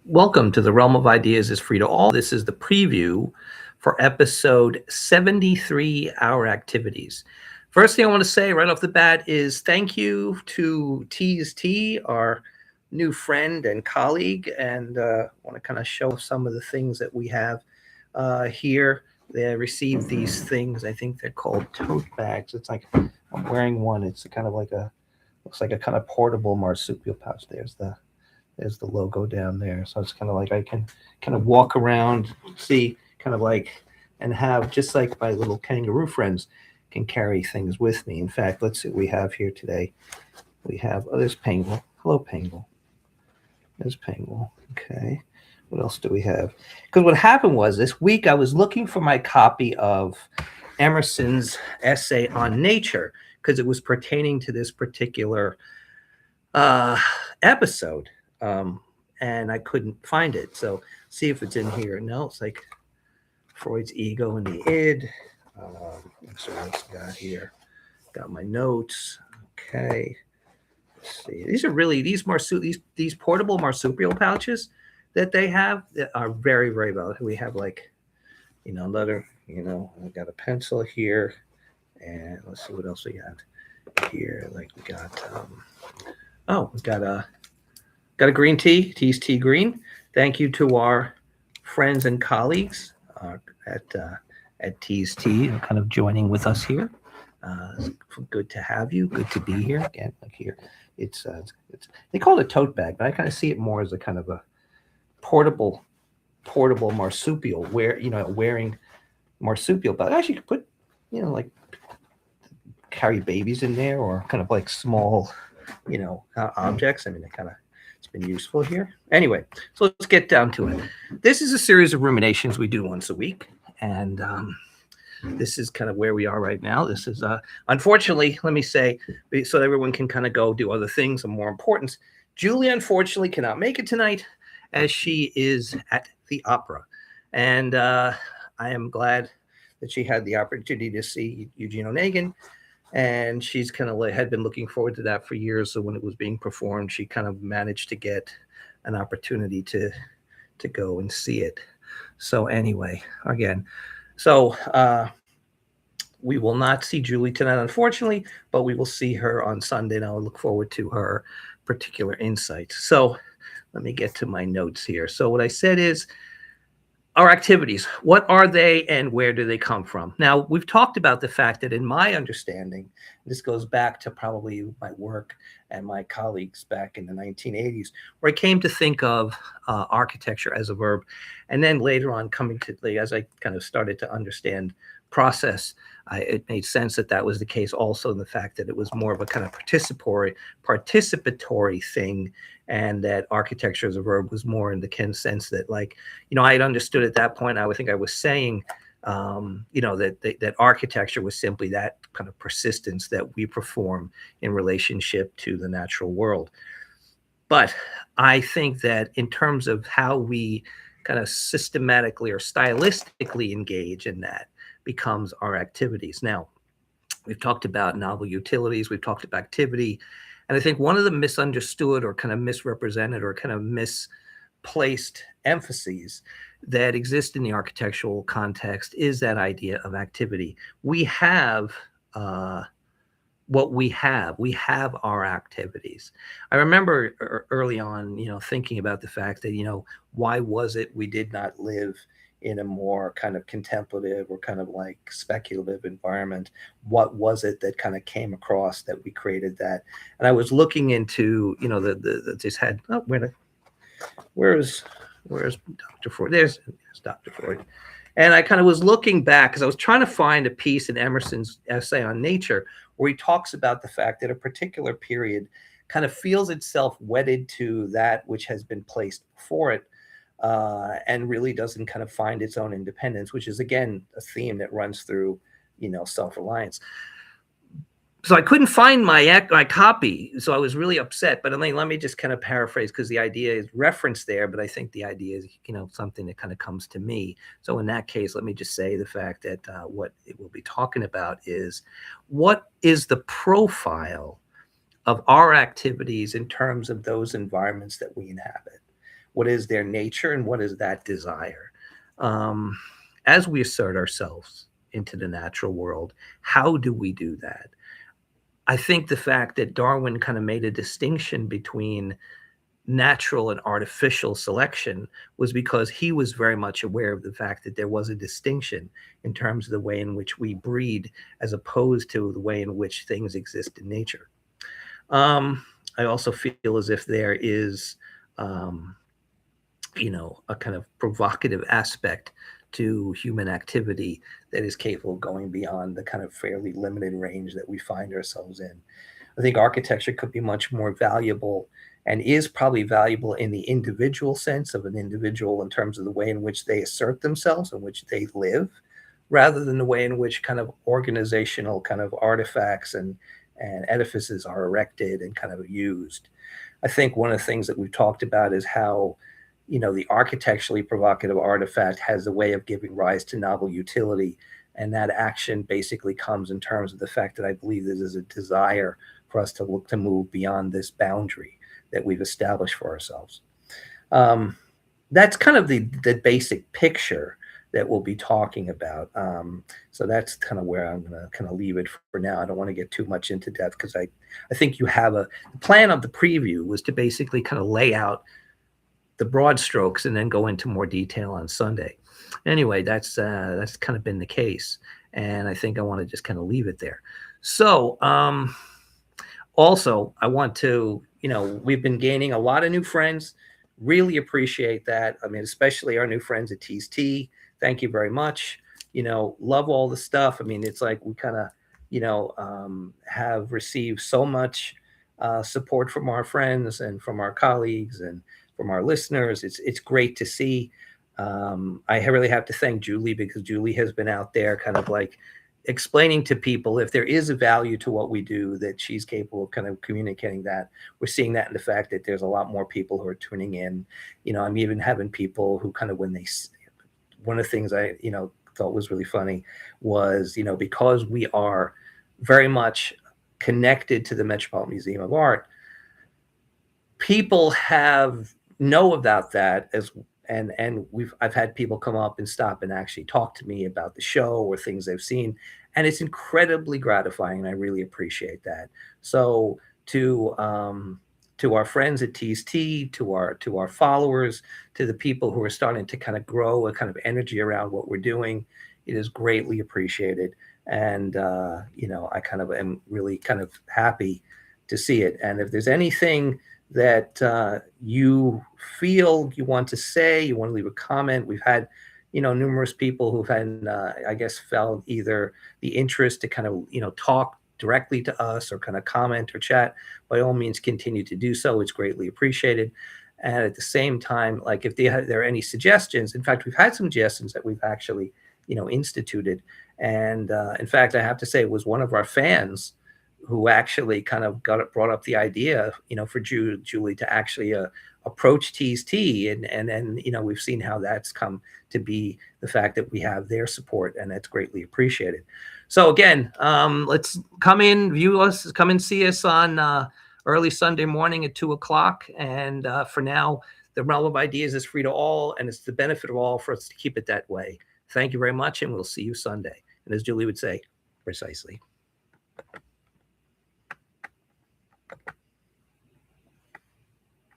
Welcome to the Realm of Ideas is Free to All. This is the preview for episode 73, Our Activities. First thing I want to say right off the bat is thank you to Tease T, our new friend and colleague, and want to kind of show some of the things that we have here. They received these things. I think they're called tote bags. It's like I'm wearing one. It's kind of like a looks like a kind of portable marsupial pouch. There's the logo down there. So it's kind of like I can kind of walk around, see, kind of like, and have just like my little kangaroo friends can carry things with me. In fact, let's see what we have here today. We have, oh, there's Penguin. Hello, Penguin. There's Penguin. Okay. What else do we have? Because what happened was this week I was looking for my copy of Emerson's essay on nature because it was pertaining to this particular uh, episode, um, and I couldn't find it. So see if it's in here. No, it's like Freud's ego and the id. Let's see what else I got here. Got my notes. Okay. Let's see. These are really these portable marsupial pouches that they have that are very very well. We have like another I got a pencil here, and let's see what else we got here. Like we got we got a green tea, Tea's Tea Green. Thank you to our friends and colleagues at Tea's Tea, kind of joining with us here. Good to have you. Good to be here again. Like here, it's they call it a tote bag, but I kind of see it more as a kind of a portable marsupial wearing marsupial. But actually, you could put like carry babies in there or kind of like small objects. I mean, it kind of it's been useful here. Anyway, so let's get down to it. This is a series of ruminations we do once a week, and this is kind of where we are right now. This is unfortunately, let me say, so everyone can kind of go do other things of more importance. Julie unfortunately cannot make it tonight as she is at the opera, and I am glad that she had the opportunity to see Eugene Onegin, and she's kind of had been looking forward to that for years. So when it was being performed, she kind of managed to get an opportunity to go and see it. So anyway, again, so we will not see Julie tonight, unfortunately, but we will see her on Sunday, and I will look forward to her particular insights. So let me get to my notes here. So what I said is, our activities, what are they and where do they come from? Now, we've talked about the fact that in my understanding, this goes back to probably my work and my colleagues back in the 1980s, where I came to think of architecture as a verb. And then later on, as I kind of started to understand process, it made sense that that was the case also in the fact that it was more of a kind of participatory thing, and that architecture as a verb was more in the sense that, like, I had understood at that point, I would think I was saying, that architecture was simply that kind of persistence that we perform in relationship to the natural world. But I think that in terms of how we kind of systematically or stylistically engage in that becomes our activities. Now, we've talked about novel utilities, we've talked about activity, and I think one of the misunderstood or kind of misrepresented or kind of misplaced emphases that exist in the architectural context is that idea of activity. We have what we have. We have our activities. I remember early on, thinking about the fact that, why was it we did not live in a more kind of contemplative or kind of like speculative environment? What was it that kind of came across that we created that? And I was looking into, this had, where's Dr. Freud? There's Dr. Freud. And I kind of was looking back because I was trying to find a piece in Emerson's essay on nature where he talks about the fact that a particular period kind of feels itself wedded to that which has been placed before it, and really doesn't kind of find its own independence, which is, again, a theme that runs through, self-reliance. So I couldn't find my copy, so I was really upset. But let me just kind of paraphrase, because the idea is referenced there, but I think the idea is, something that kind of comes to me. So in that case, let me just say the fact that what it will be talking about is what is the profile of our activities in terms of those environments that we inhabit. what is their nature, and what is that desire. Um, as we assert ourselves into the natural world, how do we do that? I think the fact that Darwin kind of made a distinction between natural and artificial selection was because he was very much aware of the fact that there was a distinction in terms of the way in which we breed as opposed to the way in which things exist in nature. I also feel as if there is, um, a kind of provocative aspect to human activity that is capable of going beyond the kind of fairly limited range that we find ourselves in. I think architecture could be much more valuable and is probably valuable in the individual sense of an individual in terms of the way in which they assert themselves, in which they live, rather than the way in which kind of organizational kind of artifacts and edifices are erected and kind of used. I think one of the things that we've talked about is how, the architecturally provocative artifact has a way of giving rise to novel utility. And that action basically comes in terms of the fact that I believe there is a desire for us to look to move beyond this boundary that we've established for ourselves. Um, that's kind of the basic picture that we'll be talking about. So that's kind of where I'm going to kind of leave it for now. I don't want to get too much into depth because I think you have the plan of the preview was to basically kind of lay out the broad strokes and then go into more detail on Sunday. Anyway, that's kind of been the case, and I think I want to just kind of leave it there. So, also, I want to, we've been gaining a lot of new friends. Really appreciate that. I mean, especially our new friends at Tees Tea. Thank you very much. Love all the stuff. I mean, it's like we kind of, have received so much support from our friends and from our colleagues and from our listeners. It's great to see. I really have to thank Julie because Julie has been out there kind of like explaining to people if there is a value to what we do, that she's capable of kind of communicating that. We're seeing that in the fact that there's a lot more people who are tuning in. I'm even having people who kind of one of the things I, thought was really funny was, because we are very much connected to the Metropolitan Museum of Art, people know about that and I've had people come up and stop and actually talk to me about the show or things they've seen, and it's incredibly gratifying, and I really appreciate that. So to our friends at Tees Tea, to our followers, to the people who are starting to kind of grow a kind of energy around what we're doing, it is greatly appreciated. And I kind of am really kind of happy to see it. And if there's anything that you feel you want to say, you want to leave a comment. We've had, numerous people who've had, I guess, felt either the interest to kind of, talk directly to us or kind of comment or chat. By all means, continue to do so. It's greatly appreciated. And at the same time, like if there are any suggestions, in fact, we've had some suggestions that we've actually, instituted. And in fact, I have to say it was one of our fans who actually kind of brought up the idea, for Julie to actually approach Tees Tea, and then we've seen how that's come to be the fact that we have their support, and that's greatly appreciated. So again, let's come in, view us, come and see us on early Sunday morning at 2:00. And for now, the realm of ideas is free to all, and it's the benefit of all for us to keep it that way. Thank you very much, and we'll see you Sunday. And as Julie would say, precisely.